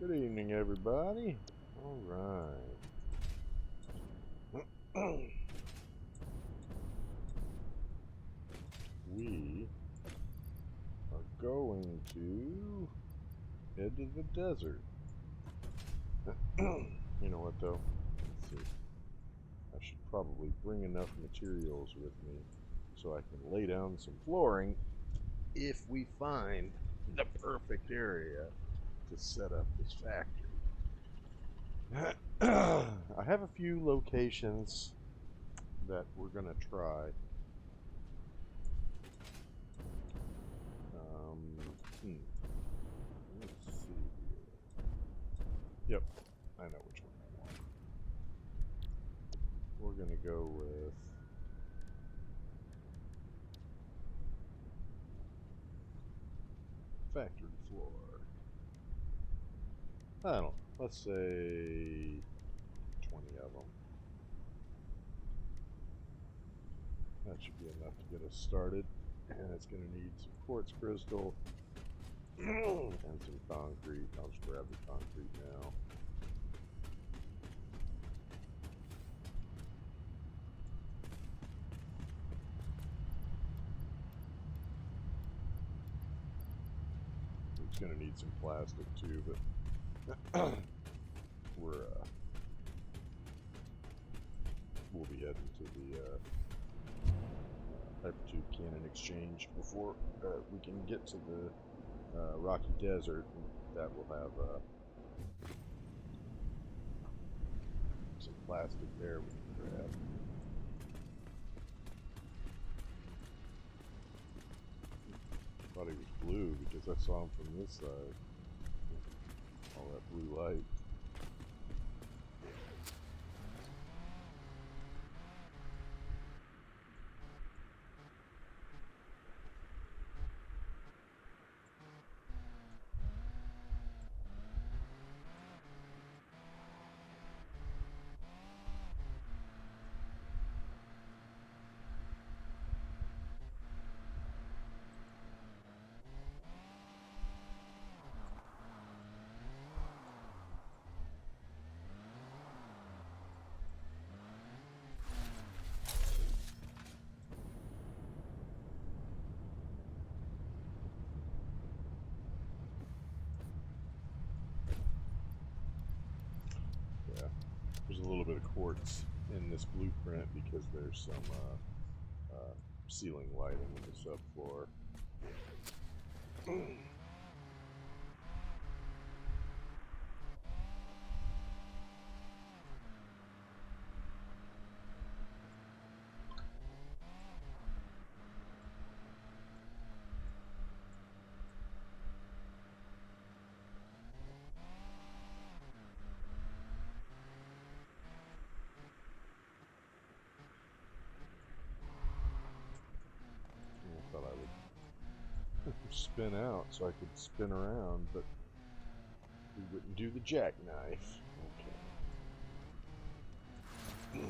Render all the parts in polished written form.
Good evening, everybody. All right. We are going to head to the desert. You know what, though? Let's see. I should probably bring enough materials with me so I can lay down some flooring if we find the perfect area to set up this factory. I have a few locations that we're going to try. Let's see here. Yep, I know which one I want. We're going to go with factory floor. I don't know. Let's say 20 of them. That should be enough to get us started. And it's going to need some quartz crystal and some concrete. I'll just grab the concrete now. It's going to need some plastic too, but we'll be heading to the hypertube cannon exchange before we can get to the rocky desert. That will have some plastic there we can grab. I thought he was blue because I saw him from this side. All that blue light. There's a little bit of quartz in this blueprint because there's some ceiling lighting in the subfloor. I thought I would spin out so I could spin around, but we wouldn't do the jackknife. Okay.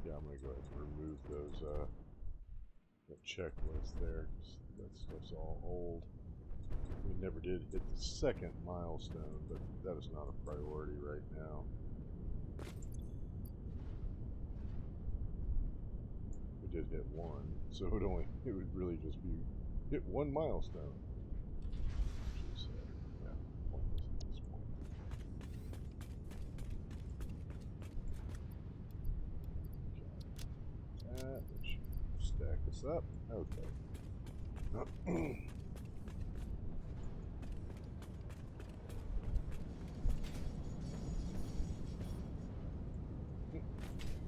Yeah, I'm going to go ahead and remove those, that checklist there, because that stuff's all old. We never did hit the second milestone, but that is not a priority right now. We did hit one, so it would really just be hit one milestone. this up? Okay.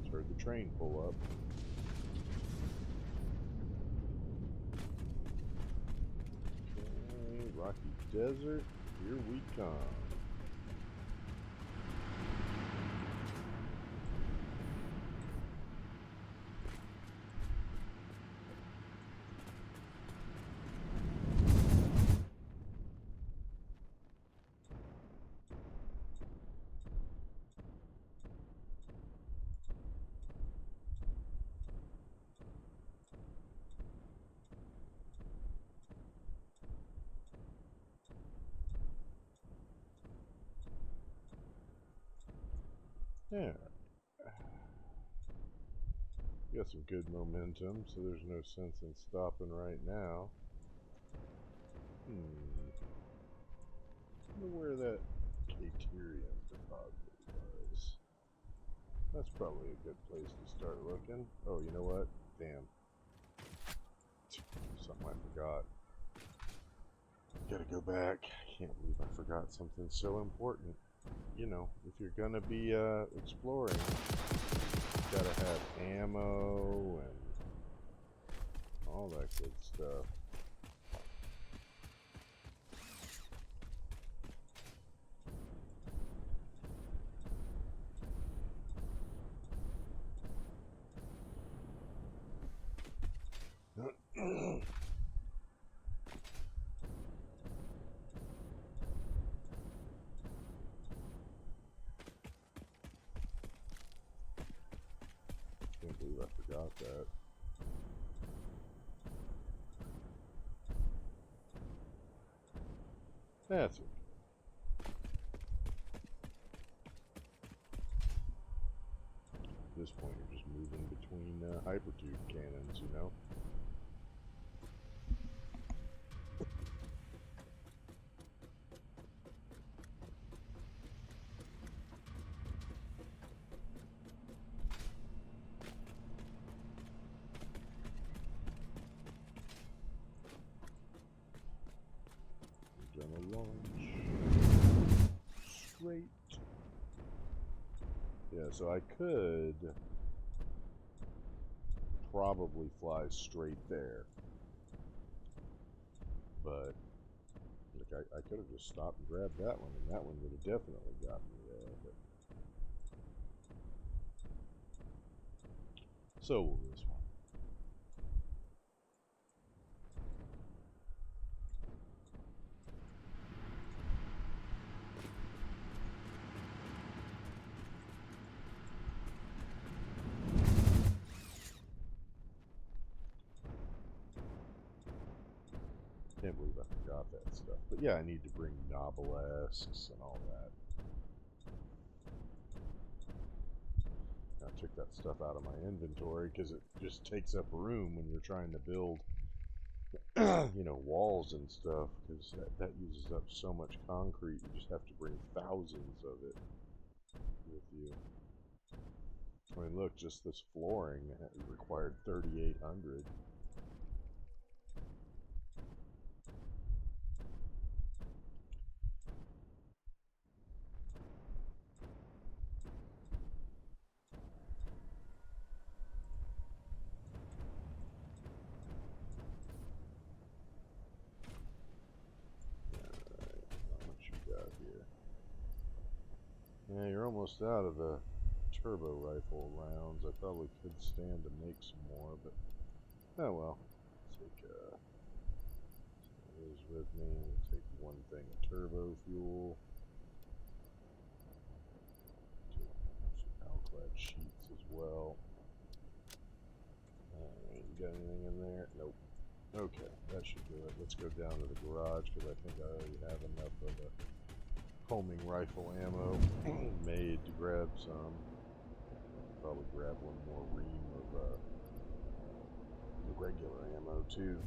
Just heard the train pull up. Okay, Rocky Desert, here we come. Yeah. Got some good momentum, so there's no sense in stopping right now. I wonder where that Caterium deposit was. That's probably a good place to start looking. Oh, you know what? Damn. Something I forgot. Gotta go back. I can't believe I forgot something so important. You know, if you're gonna be exploring, you gotta have ammo and all that good stuff. Can't believe I forgot that. That's okay. At this point, you're just moving between hypertube cannons, you know? We're gonna launch straight. Yeah, so I could probably fly straight there, but like I could have just stopped and grabbed that one, and that one would have definitely got me there. But so will this one. Can't believe I forgot that stuff. But yeah, I need to bring novelesques and all that. I took that stuff out of my inventory because it just takes up room when you're trying to build, you know, walls and stuff, because that uses up so much concrete. You just have to bring thousands of it with you. I mean, look, just this flooring required 3,800. Yeah, you're almost out of the turbo rifle rounds. I probably could stand to make some more, but oh well. Take some of those with me. Take one thing of turbo fuel. Take some alclad sheets as well. Alright, you got anything in there? Nope. Okay, that should do it. Let's go down to the garage because I think I already have enough of the homing rifle ammo made to grab some. Probably grab one more ream of the regular ammo too.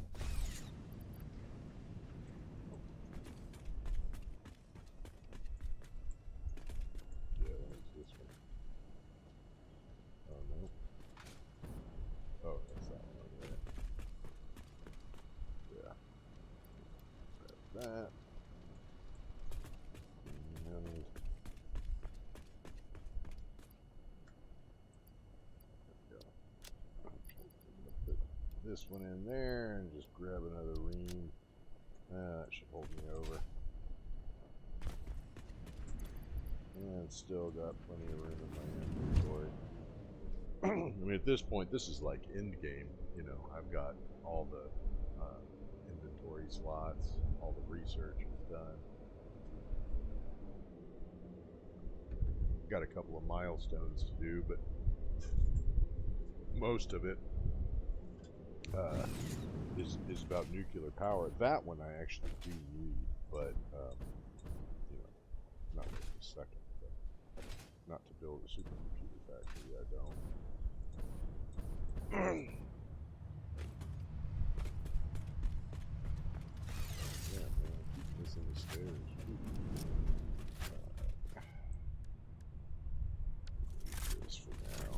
Yeah, that was this one. Oh no. Oh, that's that one over there. this one in there and just grab another ream. That should hold me over. And still got plenty of room in my inventory. I mean, at this point, this is like end game. You know, I've got all the inventory slots, all the research is done. Got a couple of milestones to do, but most of it is about nuclear power. That one I actually do need, but you know, not right this second. But not to build a supercomputer factory, I don't. Yeah, man, I keep missing the stairs. This for now.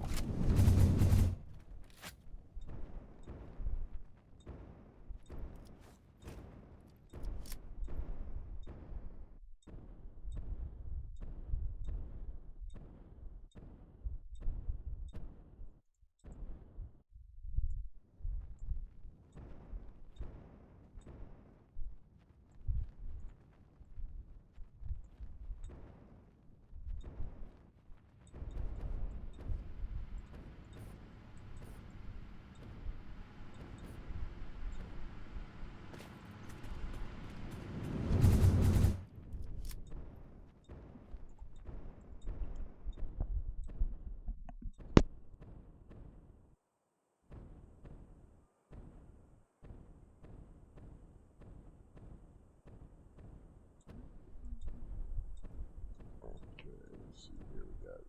Let's see, here we got.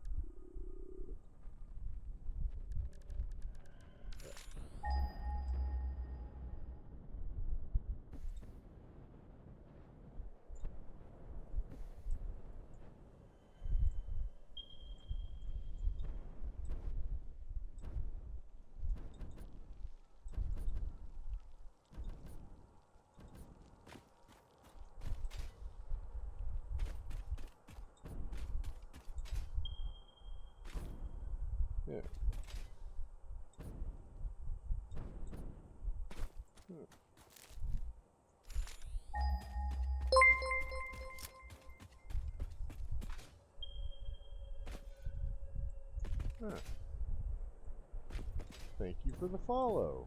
Yeah. Huh. Thank you for the follow.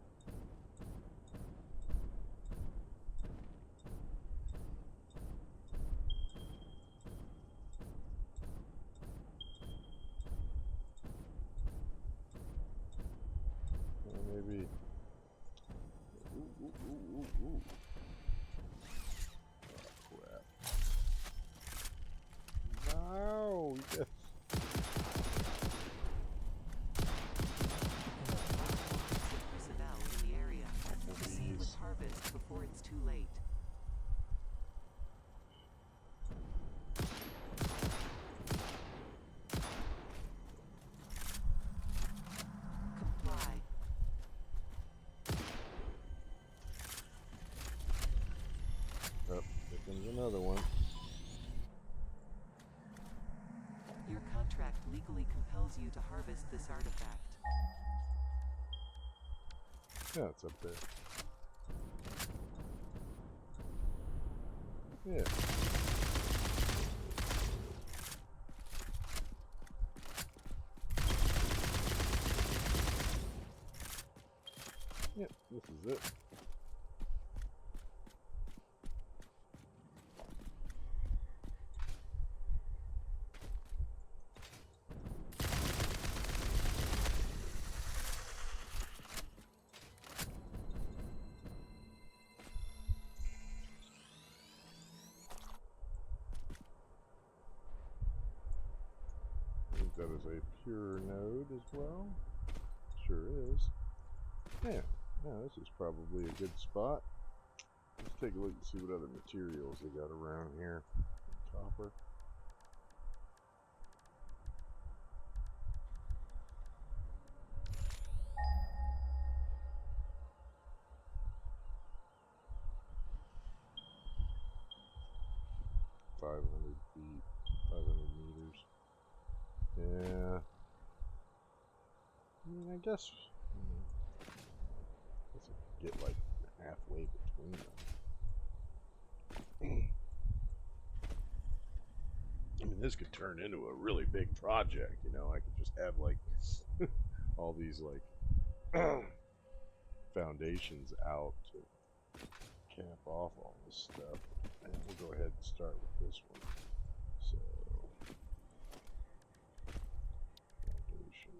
Maybe. Ooh. Oh, crap. No! Yes. Personnel in the area. Proceed with harvest before it's too late. Comply. Oh, here comes another one. Your contract legally compels you to harvest this artifact. Yeah, it's up there. Yeah. Yep, this is it. I think that is a pure node as well. Sure is. Yeah, now this is probably a good spot. Let's take a look and see what other materials they got around here. Copper. $500 feet, 500 meters. Yeah. I mean, I guess that's a get like halfway between them. I mean, this could turn into a really big project, you know. I could just have like all these like foundations out to cap off all this stuff. And we'll go ahead and start with this one. So, foundation.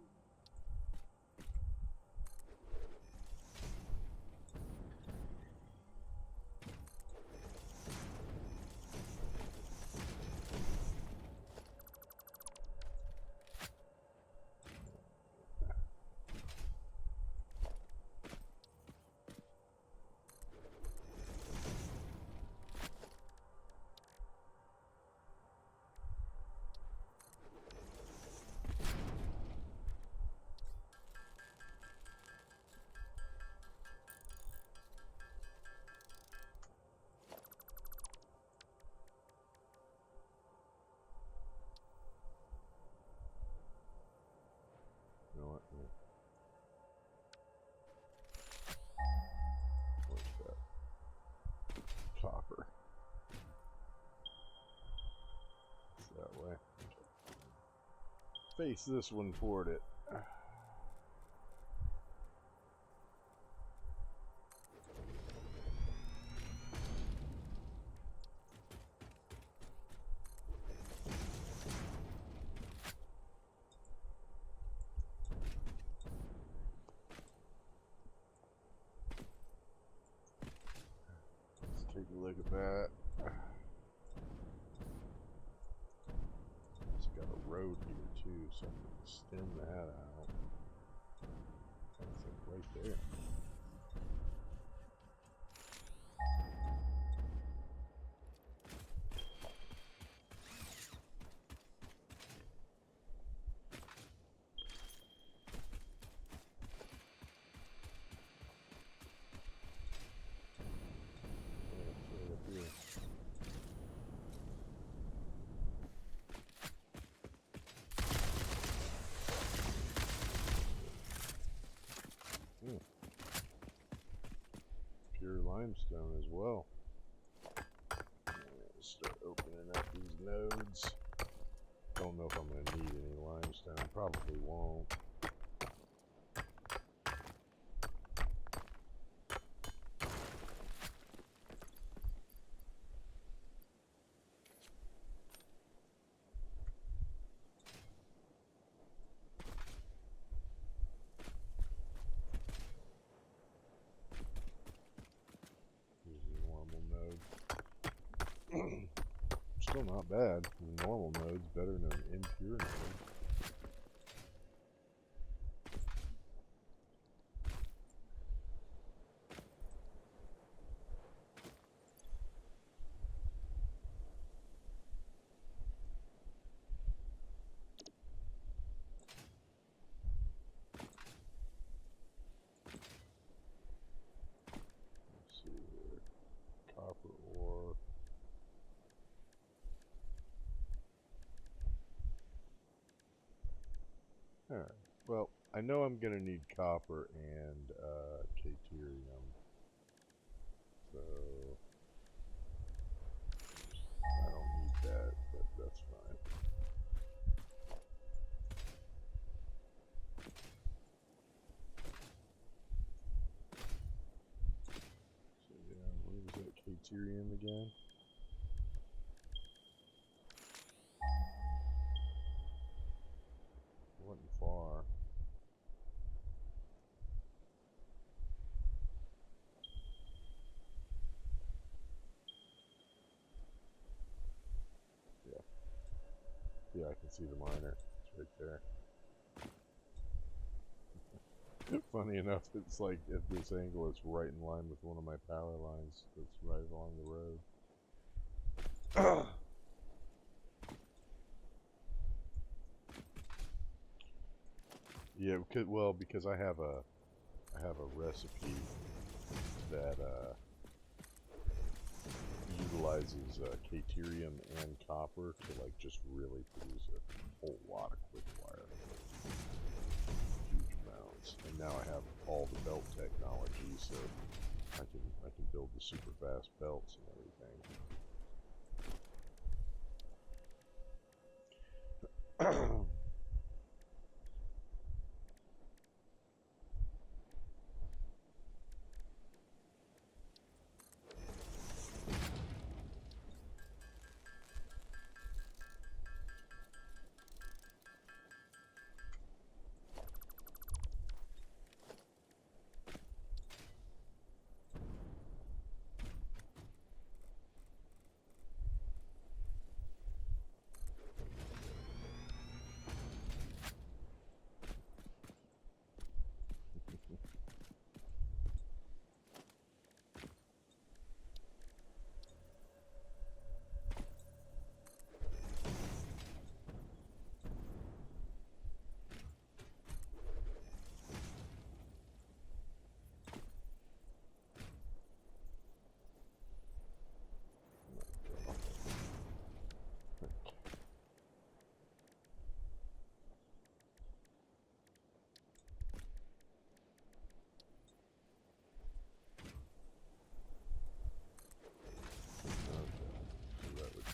You know what? Yeah. Where's that? Copper. It's that way. Face this one toward it. Let's take a look at that. It's got a road here too, so I'm going to stem that out. That's like right there. Yeah, it's right up here. Pure limestone as well. Start opening up these nodes. Don't know if I'm going to need any limestone. Probably won't. Here's the normal node. Still not bad. The normal node's better than an impure node. Let's see here. Copper ore. Alright. Well, I know I'm going to need copper and caterium. So, I don't need that, but that's fine. So, yeah, where was that caterium again? Wasn't far. Yeah. Yeah, I can see the miner. It's right there. Funny enough, it's like at this angle, it's right in line with one of my power lines that's right along the road. Yeah, because I have a recipe that utilizes caterium and copper to like just really produce a whole lot of quick wire. Huge amounts. And now I have all the belt technology, so super fast belts and everything.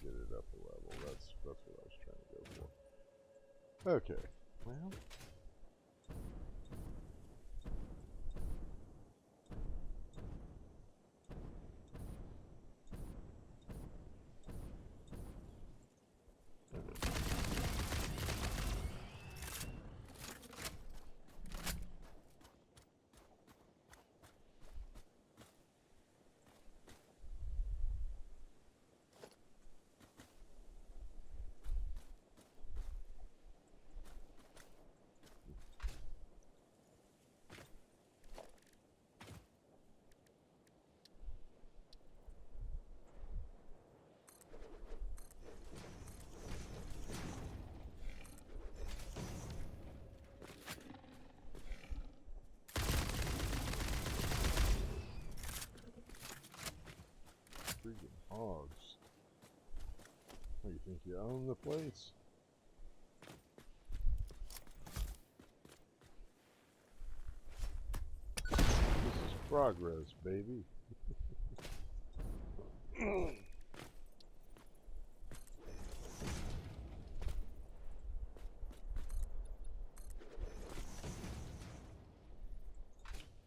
Get it up a level. That's what I was trying to go for. Okay. Well. Freaking hogs. Oh, you think you own the place? This is progress, baby.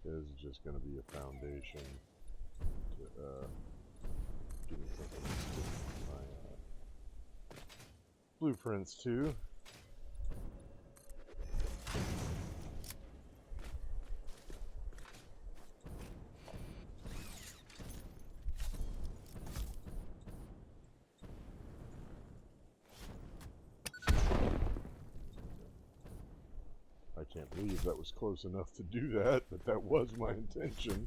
This is just going to be a foundation to getting something to stick my blueprints to. I can't believe that was close enough to do that, but that was my intention.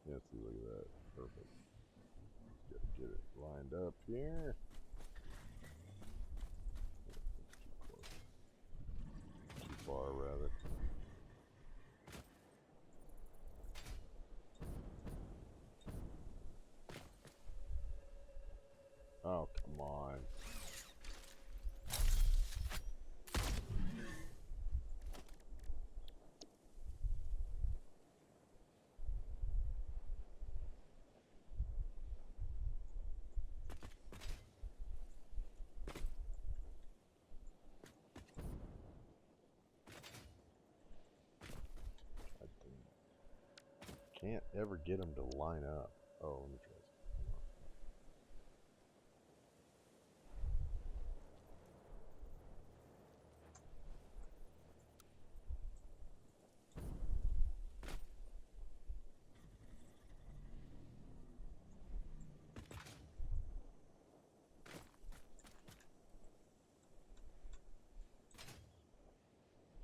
Yeah, see, look at that. Perfect. Gotta get it lined up here. Too close. Too far, rather. Oh, come on. Can't ever get them to line up. Oh, let me try this.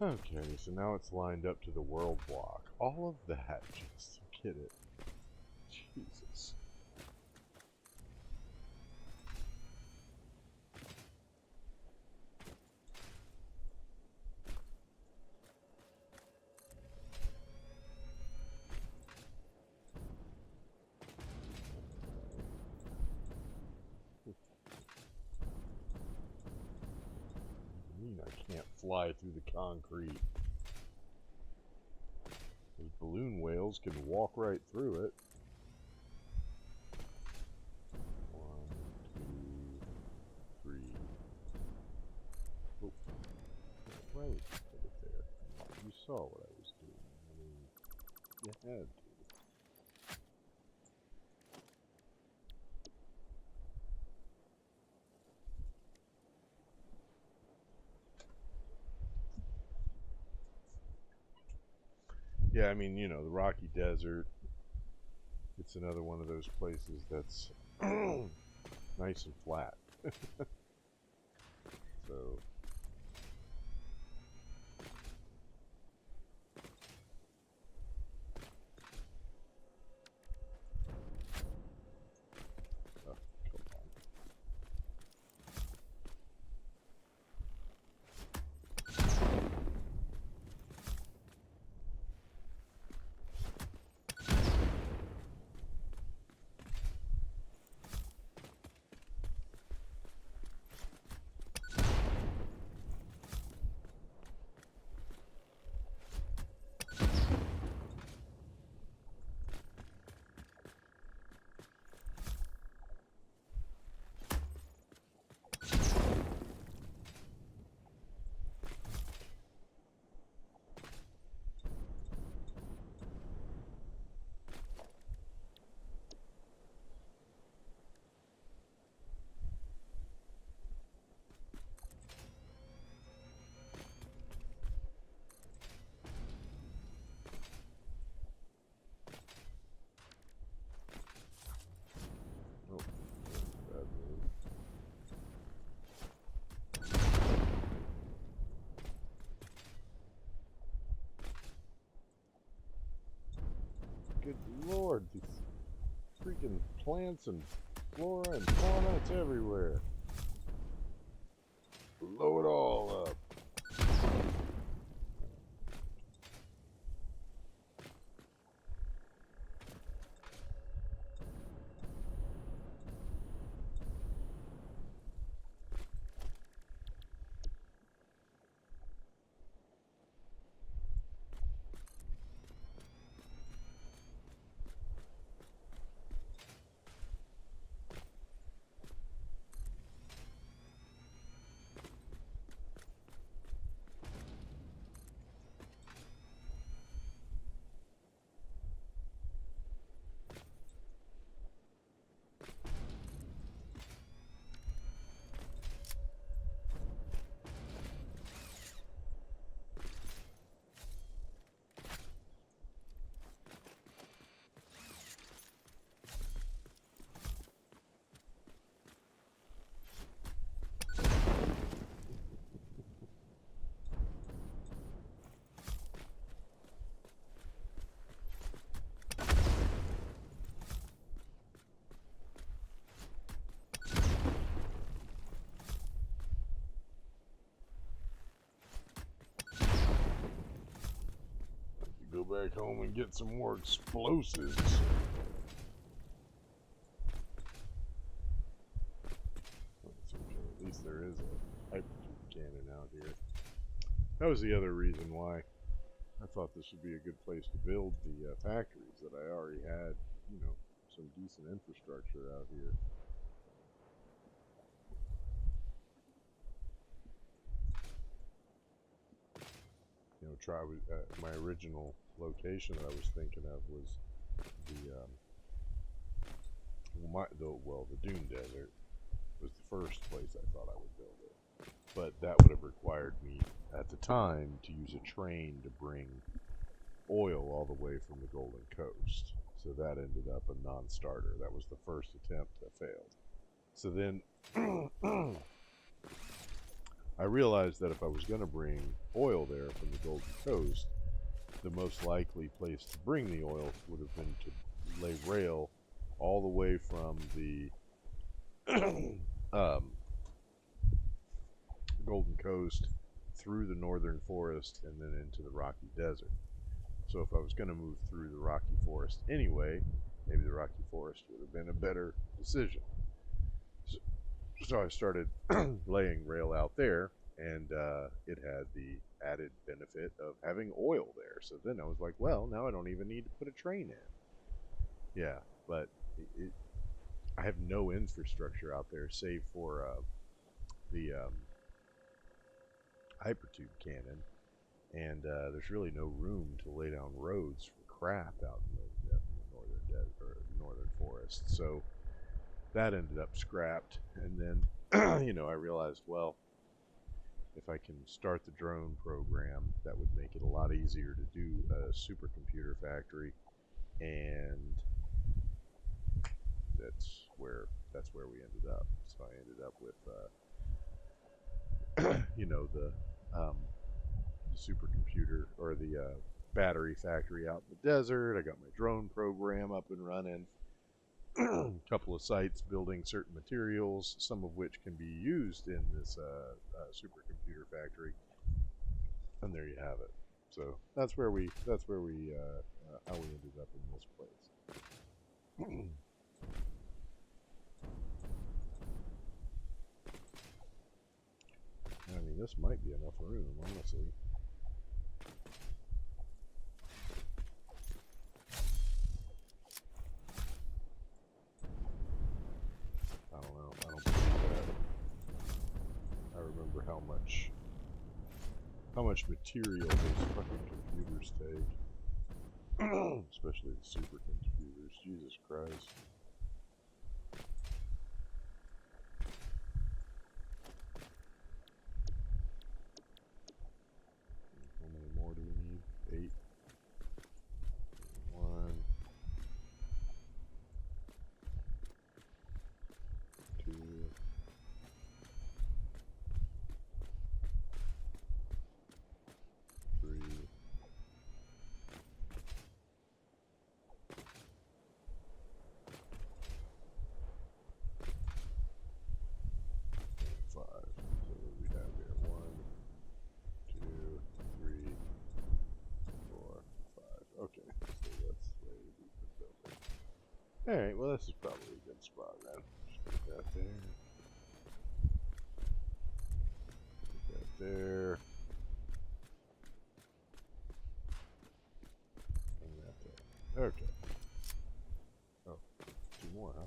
Okay, so now it's lined up to the world block. All of that just to get it. Jesus. I mean, I can't fly through the concrete. Those balloon whales can walk right through it. 1, 2, 3. Oh, right. Put it there. You saw what I was doing. I mean, you had to. Yeah, I mean, the Rocky Desert. It's another one of those places that's nice and flat. So, come on. Oh, bad move. Good lord, these freaking plants and flora and fauna, it's everywhere. Blow it all up. Go back home and get some more explosives. At least there is a hypertube cannon out here. That was the other reason why I thought this would be a good place to build the factories, that I already had, some decent infrastructure out here. My original location that I was thinking of was the Dune Desert was the first place I thought I would build it. But that would have required me at the time to use a train to bring oil all the way from the Golden Coast. So that ended up a non-starter. That was the first attempt that failed. So then I realized that if I was going to bring oil there from the Golden Coast, the most likely place to bring the oil would have been to lay rail all the way from the um, Golden Coast through the northern forest and then into the Rocky Desert. So if I was going to move through the Rocky Forest anyway, maybe the Rocky Forest would have been a better decision. So I started laying rail out there, and it had the added benefit of having oil there. So then I was like, well, now I don't even need to put a train in. Yeah, but I have no infrastructure out there save for the hypertube cannon, and there's really no room to lay down roads for craft out in the northern desert or northern forest. So that ended up scrapped, and then I realized, well, if I can start the drone program, that would make it a lot easier to do a supercomputer factory, and that's where we ended up. So I ended up with the supercomputer or the battery factory out in the desert. I got my drone program up and running. A couple of sites building certain materials, some of which can be used in this supercomputer factory, and there you have it. So that's where we how we ended up in this place. I mean, this might be enough room, honestly. I don't know. I don't believe that. I remember how much material those fucking computers take. Especially the supercomputers. Jesus Christ. How many more do we need? 8. 1, 2, 3, 5. So what do we have here? 1, 2, 3, 4, 5. Okay, so that's ready to be building. Alright, well this is probably a good spot then. Just put that there. Put that there. And that there. Okay. Oh, 2 more, huh?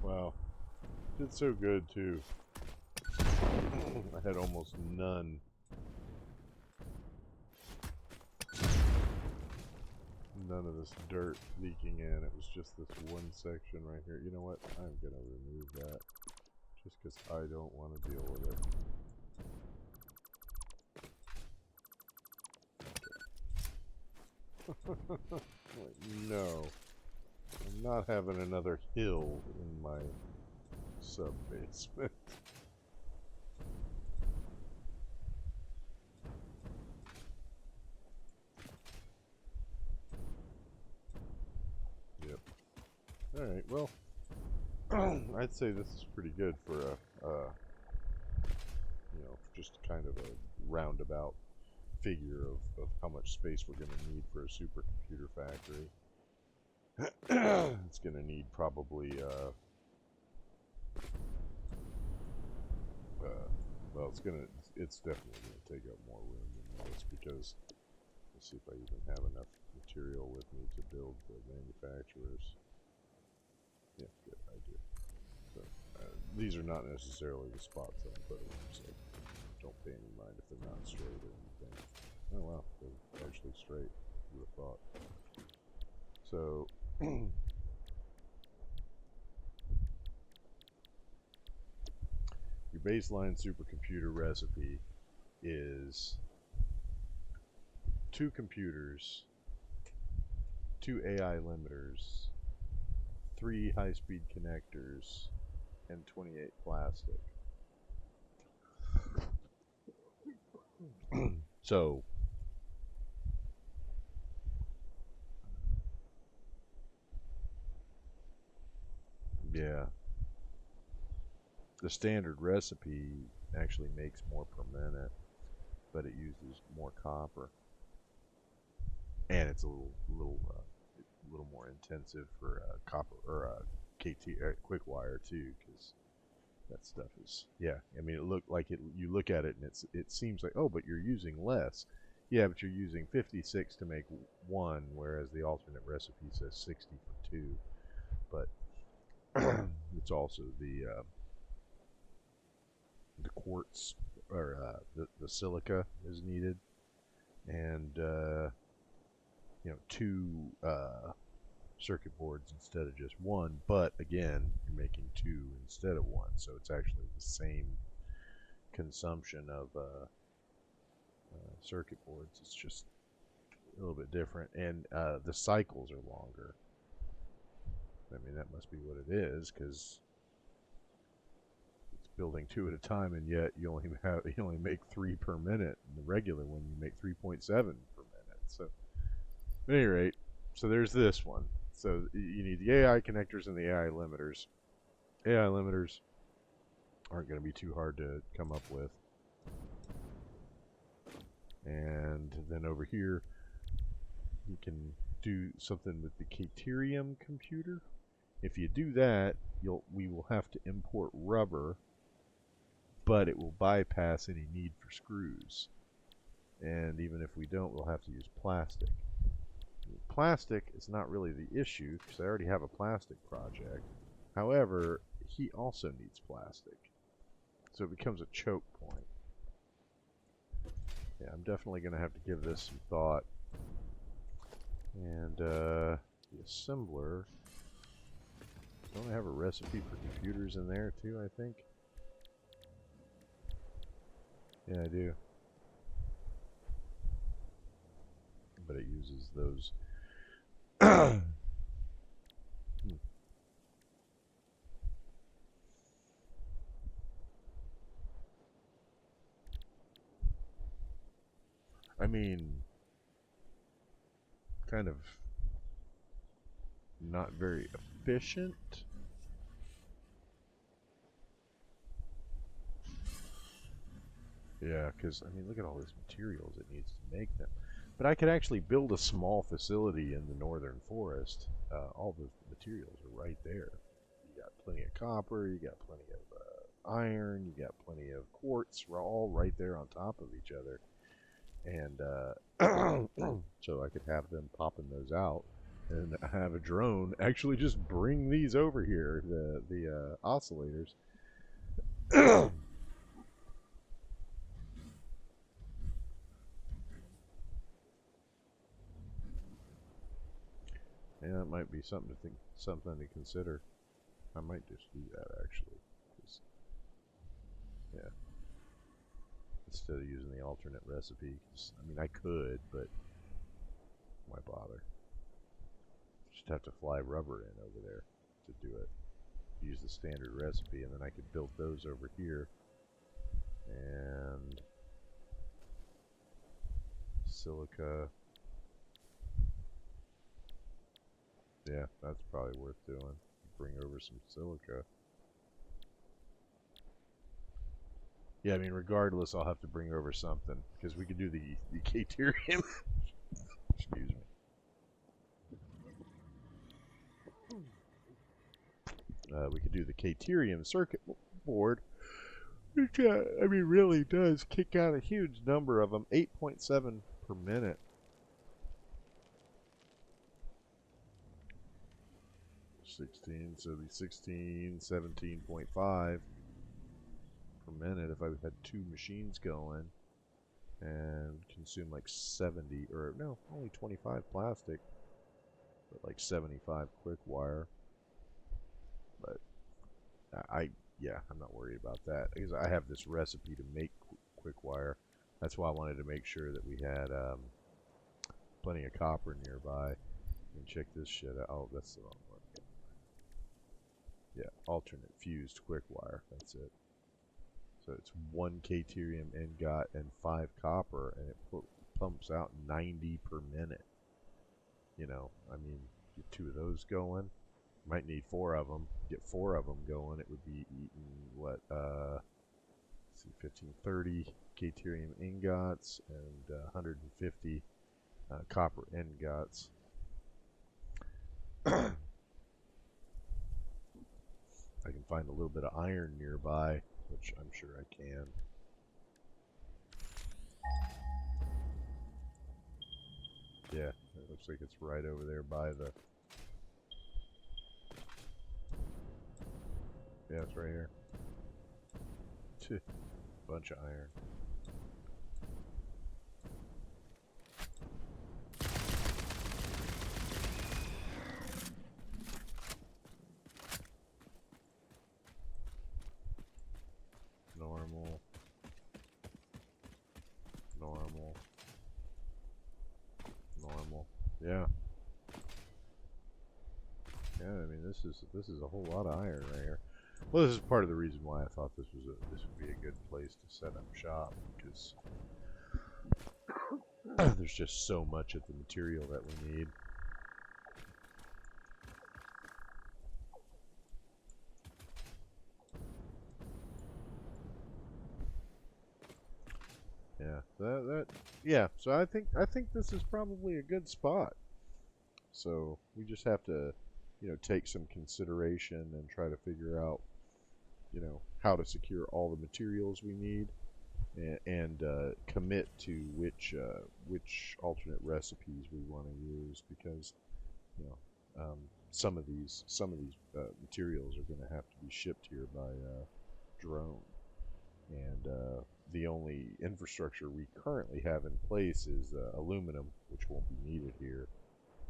Wow. Did so good too. I had almost none. None of this dirt leaking in. It was just this one section right here. You know what? I'm going to remove that just because I don't want to deal with it. Like, no. I'm not having another hill in my sub-basement. Yep. Alright, well, I'd say this is pretty good for just kind of a roundabout figure of how much space we're going to need for a supercomputer factory. It's going to need probably, well, it's definitely going to take up more room than this because, let's see if I even have enough material with me to build the manufacturers. Yeah, good, I do. So, these are not necessarily the spots I'm putting them, so don't pay any mind if they're not straight or anything. Oh wow, they're largely straight, you would have thought. So your baseline supercomputer recipe is 2 computers, 2 AI limiters, 3 high-speed connectors, and 28 plastic. So yeah, the standard recipe actually makes more per minute, but it uses more copper, and it's a little more intensive for copper or KT quick wire too, because that stuff is, yeah. I mean, it look like it. You look at it and it seems like, oh, but you're using less. Yeah, but you're using 56 to make 1, whereas the alternate recipe says 60 for 2. But it's also the quartz or the silica is needed, and 2 circuit boards instead of just 1. But again, you're making 2 instead of 1, so it's actually the same consumption of circuit boards. It's just a little bit different, and the cycles are longer. I mean, that must be what it is, because it's building 2 at a time, and yet you only make 3 per minute. In the regular one, you make 3.7 per minute. So, at any rate, so there's this one. So you need the AI connectors and the AI limiters. AI limiters aren't going to be too hard to come up with. And then over here, you can do something with the Caterium computer. If you do that, we will have to import rubber, but it will bypass any need for screws. And even if we don't, we'll have to use plastic. Plastic is not really the issue, because I already have a plastic project. However, he also needs plastic, so it becomes a choke point. Yeah, I'm definitely going to have to give this some thought. And the assembler, don't I have a recipe for computers in there too, I think? Yeah, I do. But it uses those. I mean, kind of not very efficient. Yeah, because, I mean, look at all these materials it needs to make them. But I could actually build a small facility in the northern forest. All the materials are right there. You got plenty of copper, you got plenty of iron, you got plenty of quartz. We're all right there on top of each other. And so I could have them popping those out and have a drone actually just bring these over here, the oscillators. Yeah, that might be something to consider. I might just do that actually. Yeah. Instead of using the alternate recipe. I mean, I could, but why bother? Just have to fly rubber in over there to do it. Use the standard recipe, and then I could build those over here. And silica. Yeah, that's probably worth doing. Bring over some silica. Yeah, I mean, regardless, I'll have to bring over something, because we could do the Caterium. Excuse me. We could do the Caterium circuit board, which, I mean, really does kick out a huge number of them. 8.7 per minute. 16, so it'd be 16, 17.5 per minute if I had 2 machines going and consume like 70, or no, only 25 plastic, but like 75 quick wire. But yeah, I'm not worried about that because I have this recipe to make quick wire. That's why I wanted to make sure that we had plenty of copper nearby. And check this shit out. Oh, that's the wrong one. Yeah, alternate fused quick wire. That's it. So it's 1 Caterium ingot and 5 copper, and it pumps out 90 per minute. You know, I mean, get 2 of those going. Might need 4 of them. Get 4 of them going, it would be eating what? Let's see, 15, 30 Caterium ingots and 150 copper ingots. I can find a little bit of iron nearby, which I'm sure I can. Yeah, it looks like it's right over there by the... Yeah, it's right here. Bunch of iron. Normal. Normal. Normal. Yeah. Yeah, I mean this is a whole lot of iron right here. Well, this is part of the reason why I thought this would be a good place to set up shop, because there's just so much of the material that we need. Yeah, yeah. So I think this is probably a good spot. So we just have to, take some consideration and try to figure out, how to secure all the materials we need, and commit to which alternate recipes we want to use, because some of these materials are going to have to be shipped here by drone, and the only infrastructure we currently have in place is aluminum, which won't be needed here,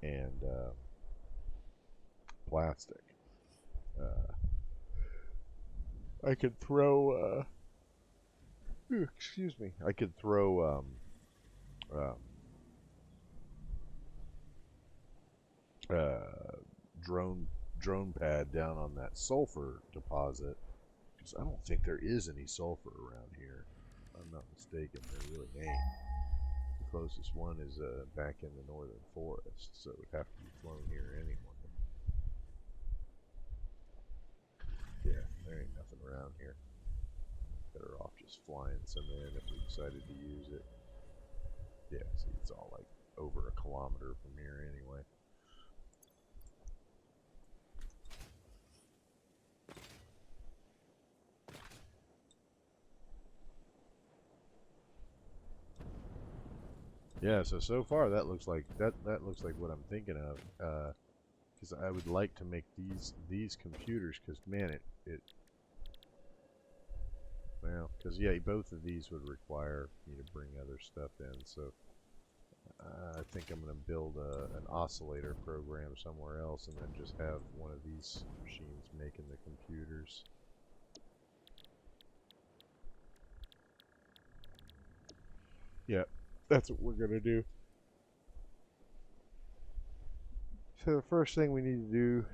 and plastic. I could throw, excuse me, I could throw um, uh, drone pad down on that sulfur deposit, because I don't think there is any sulfur around here. If I'm not mistaken, there really ain't. The closest one is back in the northern forest, so it would have to be flown here anyway. Yeah, there ain't nothing around here. Better off just flying some in if we decided to use it. Yeah, see, it's all like over a kilometer from here anyway. Yeah, so far that looks like looks like what I'm thinking of. Because I would like to make these computers, because man, well, because yeah, both of these would require me to bring other stuff in. So I think I'm going to build an oscillator program somewhere else, and then just have one of these machines making the computers. Yeah, that's what we're going to do. So the first thing we need to do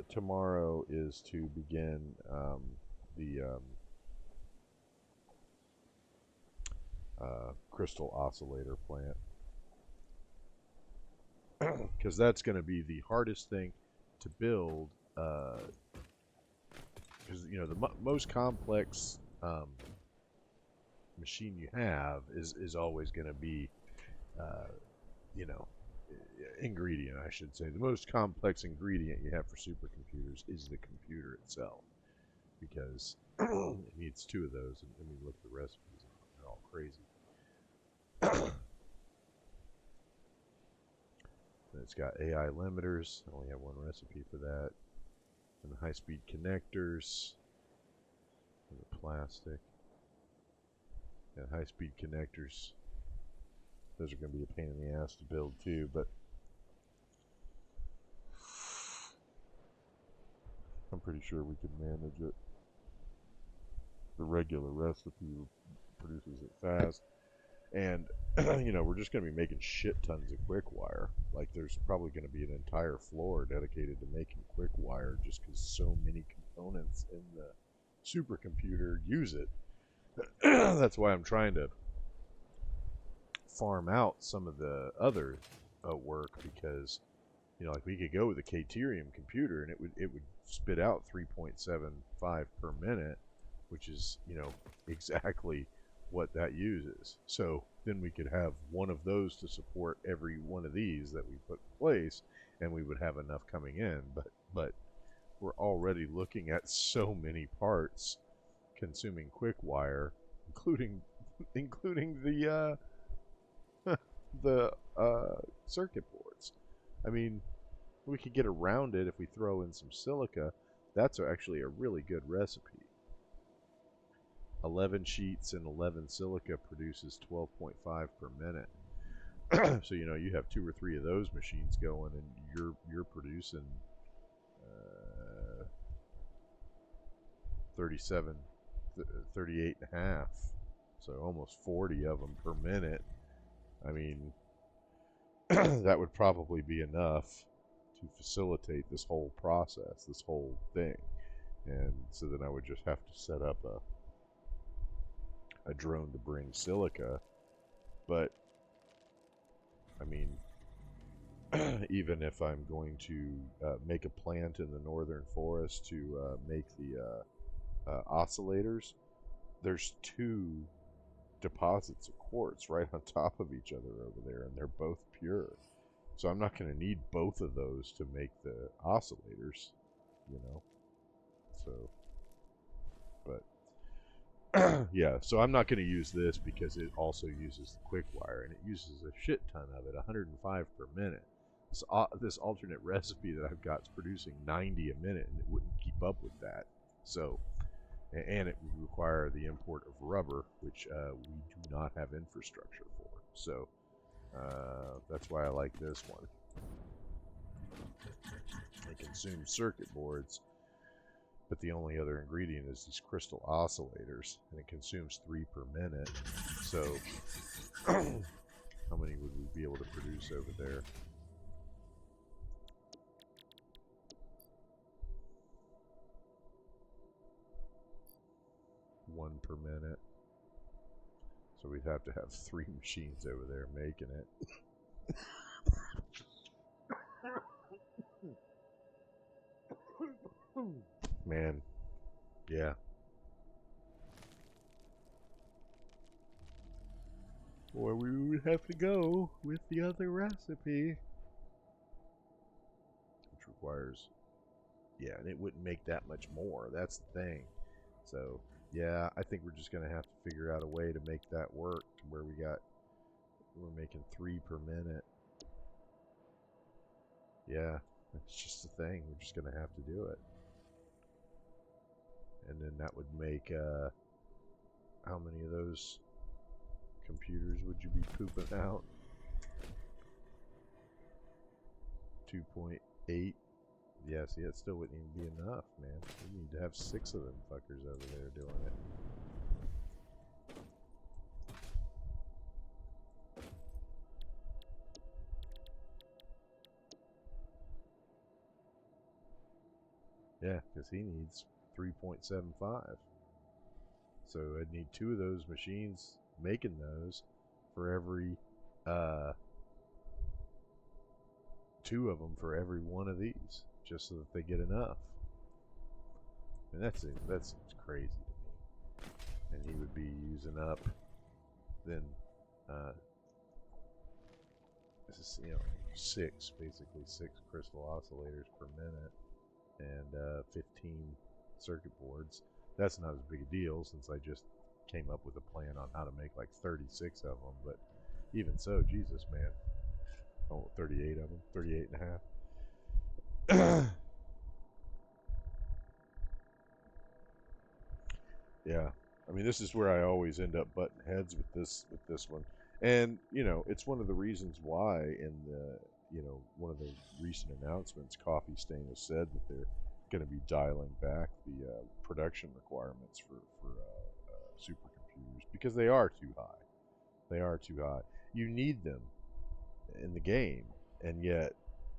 tomorrow is to begin the crystal oscillator plant, because that's going to be the hardest thing to build, because the most complex machine you have is always going to be you know ingredient, I should say. The most complex ingredient you have for supercomputers is the computer itself, because it needs 2 of those, and I mean, look at the recipes, they're all crazy. And it's got AI limiters. I only have 1 recipe for that. And the high-speed connectors. And the plastic. And high-speed connectors, those are going to be a pain in the ass to build too, but I'm pretty sure we can manage it. The regular recipe produces it fast. And, we're just going to be making shit tons of quick wire. Like, there's probably going to be an entire floor dedicated to making quick wire just because so many components in the supercomputer use it. That's why I'm trying to farm out some of the other work because, like we could go with a Caterium computer and it would spit out 3.75 per minute, which is, exactly what that uses. So then we could have one of those to support every one of these that we put in place, and we would have enough coming in. But we're already looking at so many parts consuming quick wire, including the the circuit boards. I mean, we could get around it if we throw in some silica. That's actually a really good recipe. 11 sheets and 11 silica produces 12.5 per minute. So you have 2 or 3 of those machines going, and you're producing 37, 38 and a half. So almost 40 of them per minute. I mean, that would probably be enough to facilitate this whole process, this whole thing. And so then I would just have to set up a drone to bring silica. But I mean, even if I'm going to make a plant in the northern forest to make the oscillators, there's 2 deposits of quartz right on top of each other over there, and they're both pure. So I'm not going to need both of those to make the oscillators, So, but yeah, so I'm not going to use this because it also uses the quick wire, and it uses a shit ton of it, 105 per minute. This alternate recipe that I've got is producing 90 a minute, and it wouldn't keep up with that. So, and it would require the import of rubber, which we do not have infrastructure for. So that's why I like this one. It consumes circuit boards, but the only other ingredient is these crystal oscillators, and it consumes 3 per minute. So how many would we be able to produce over there? 1 per minute. So we'd have to have 3 machines over there making it. Man, yeah. Or we would have to go with the other recipe, which requires, yeah, and it wouldn't make that much more. That's the thing. So, yeah, I think we're just going to have to figure out a way to make that work to where we're making 3 per minute. Yeah, it's just a thing. We're just going to have to do it. And then that would make, how many of those computers would you be pooping out? 2.8. Yeah, see, that still wouldn't even be enough, man. We need to have 6 of them fuckers over there doing it. Yeah, because he needs 3.75. So I'd need 2 of those machines making those for every, 2 of them for every one of these, just so that they get enough. And that seems crazy to me. And he would be using up then, this is, 6, basically 6 crystal oscillators per minute and 15 circuit boards. That's not as big a deal since I just came up with a plan on how to make like 36 of them, but even so, Jesus, man. Oh, 38 of them, 38 and a half. Yeah. I mean, this is where I always end up butting heads with this one, and it's one of the reasons why in the one of the recent announcements, Coffee Stain has said that they're going to be dialing back the production requirements for supercomputers because they are too high. They are too high. You need them in the game, and yet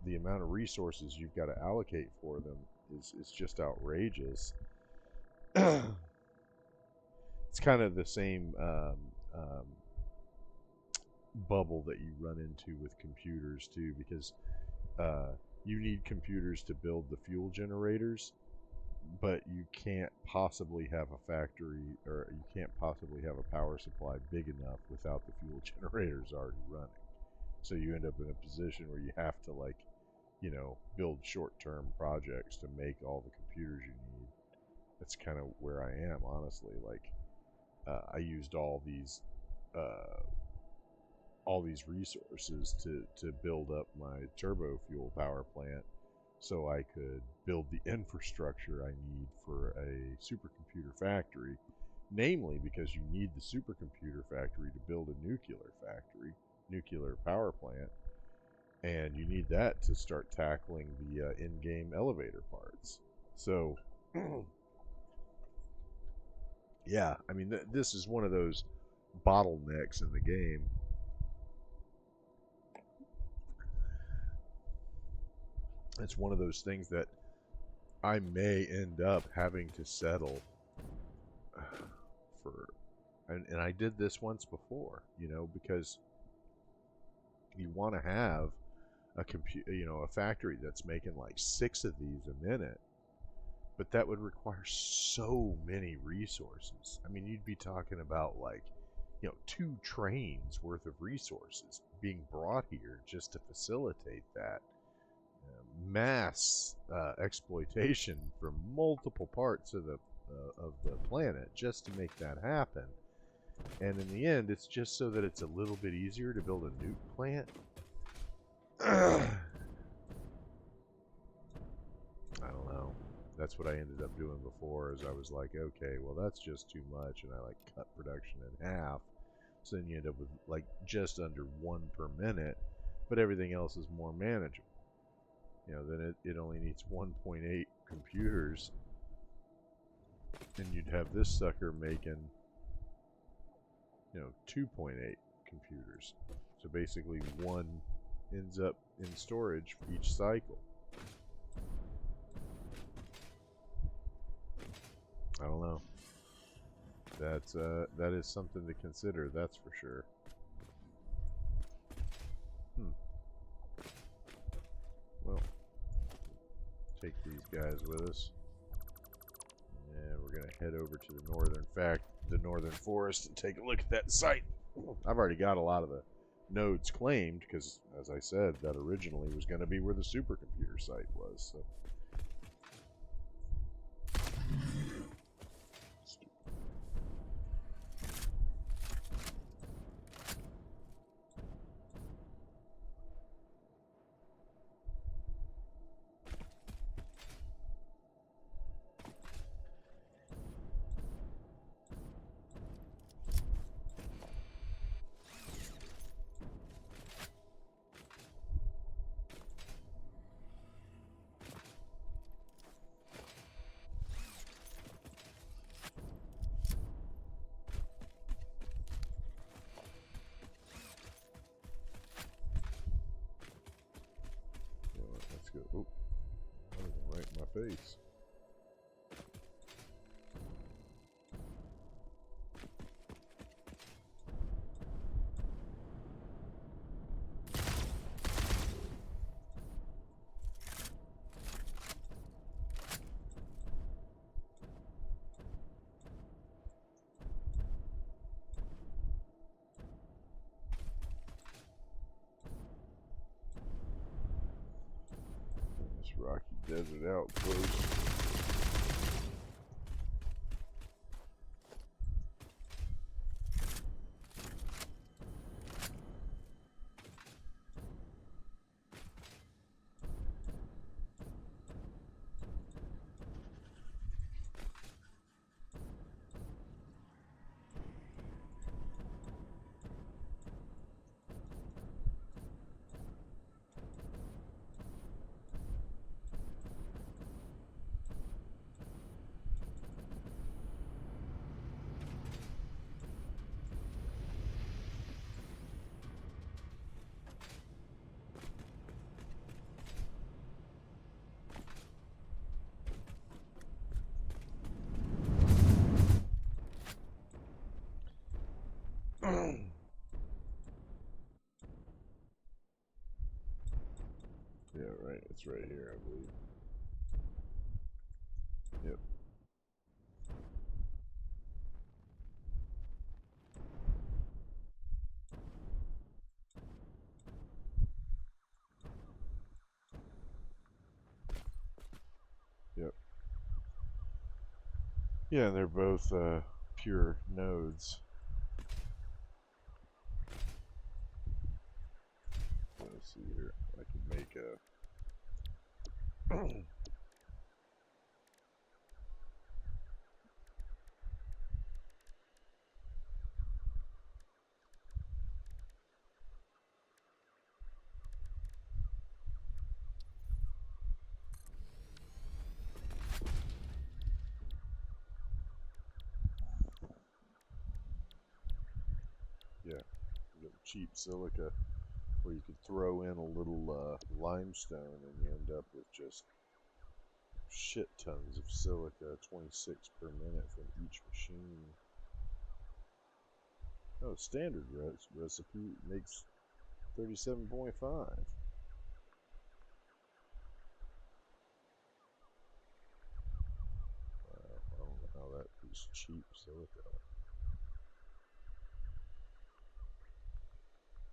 the amount of resources you've got to allocate for them is just outrageous. It's kind of the same bubble that you run into with computers too, because uh, you need computers to build the fuel generators, but you can't possibly have a factory, or you can't possibly have a power supply big enough without the fuel generators already running. So you end up in a position where you have to build short-term projects to make all the computers you need. That's kind of where I am, honestly. Like, I used uh, all these resources to build up my turbo fuel power plant so I could build the infrastructure I need for a supercomputer factory, namely because you need the supercomputer factory to build a nuclear power plant, and you need that to start tackling the in-game elevator parts. So, yeah, I mean, this is one of those bottlenecks in the game. It's one of those things that I may end up having to settle for, and I did this once before, because you want to have a factory that's making like 6 of these a minute, but that would require so many resources. I mean, you'd be talking about like 2 trains worth of resources being brought here just to facilitate that mass exploitation from multiple parts of the planet just to make that happen. And in the end, it's just so that it's a little bit easier to build a nuke plant. I don't know. That's what I ended up doing before. Is I was like, okay, well that's just too much, and I like cut production in half. So then you end up with like just under 1 per minute, but everything else is more manageable. Then it only needs 1.8 computers, and you'd have this sucker making 2.8 computers. So basically one ends up in storage each cycle. I don't know. That is something to consider, that's for sure. Well, take these guys with us, and we're gonna head over to the northern forest, and take a look at that site. I've already got a lot of the nodes claimed because, as I said, that originally was going to be where the supercomputer site was. So. Let's go. Oh, that was right in my face. This rocky desert outpost. It's right here, I believe. Yep. Yep. Yeah, they're both pure nodes. Let's see here. I could make a yeah, cheap silica where you could throw in a little limestone and you end up with just shit tons of silica, 26 per minute from each machine. Oh, standard recipe makes 37.5. I don't know how that is cheap silica.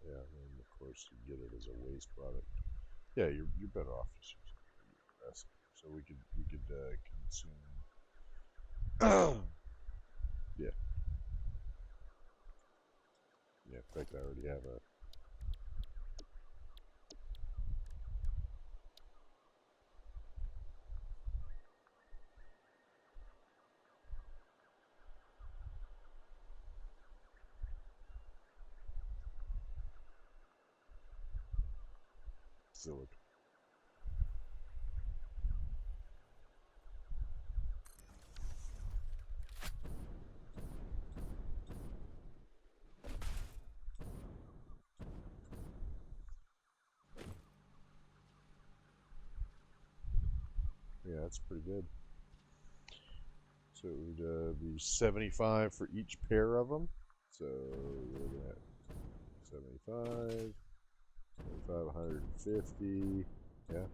Yeah, I mean, of course, you get it as a waste product. Yeah, you're better off just using the recipe. So we could consume. Yeah, yeah. In fact, I already have a silica. Yeah, that's pretty good. So it would be 75 for each pair of them. So we're looking at 75, 75, 150. Yeah,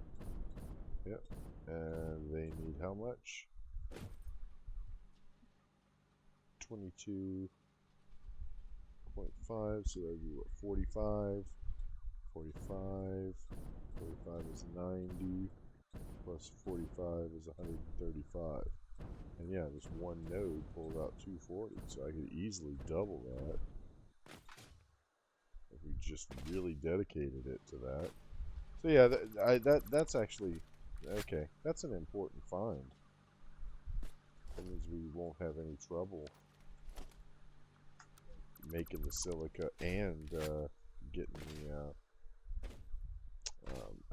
yeah. And they need how much? 22.5. So that would be what? 45. 45. 45 is 90. Plus 45 is 135. And yeah, this one node pulled out 240, so I could easily double that if we just really dedicated it to that. So yeah, that's actually okay. That's an important find. That means we won't have any trouble making the silica and getting the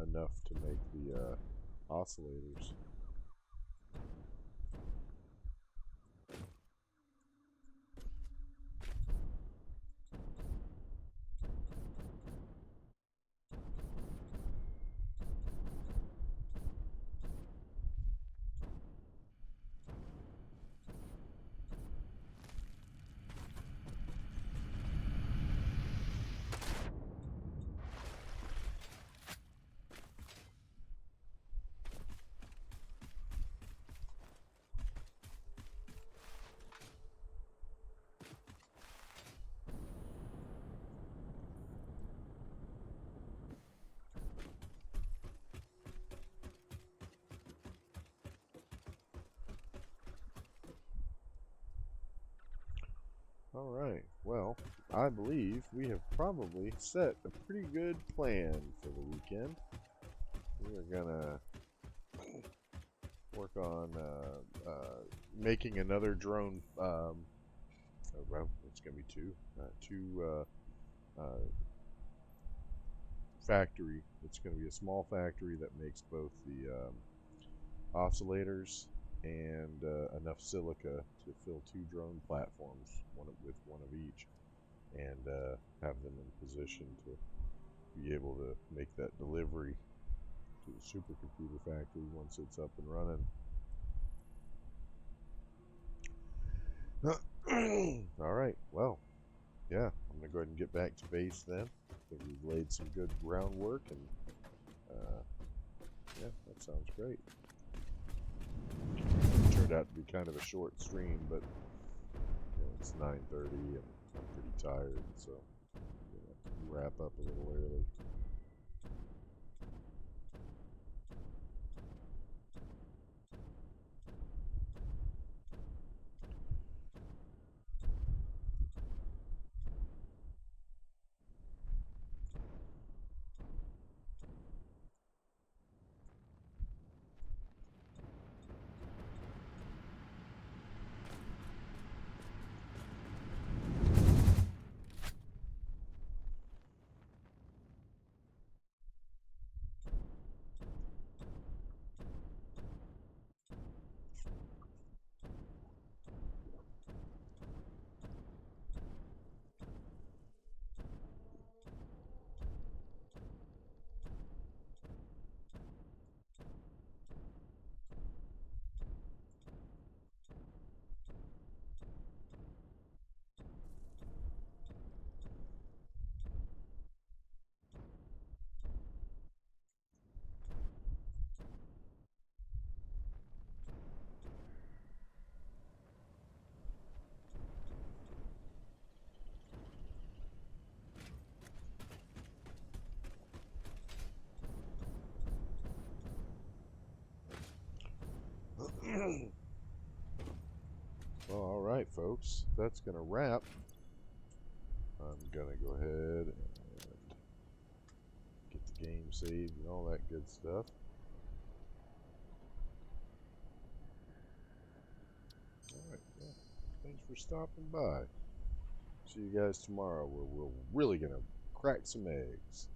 enough to make the oscillators. Alright, well, I believe we have probably set a pretty good plan for the weekend. We are gonna work on making another drone, well, it's gonna be two factory. It's gonna be a small factory that makes both the oscillators and enough silica to fill two drone platforms, with one of each, and have them in position to be able to make that delivery to the supercomputer factory once it's up and running. All right, well, yeah, I'm gonna go ahead and get back to base then. I think we've laid some good groundwork, and Yeah, that sounds great. It turned out to be kind of a short stream, but it's 9:30 and I'm pretty tired, so I'm gonna wrap up a little early. Well, all right, folks, that's gonna wrap. I'm gonna go ahead and get the game saved and all that good stuff. All right, yeah. Thanks for stopping by. See you guys tomorrow where we're really gonna crack some eggs.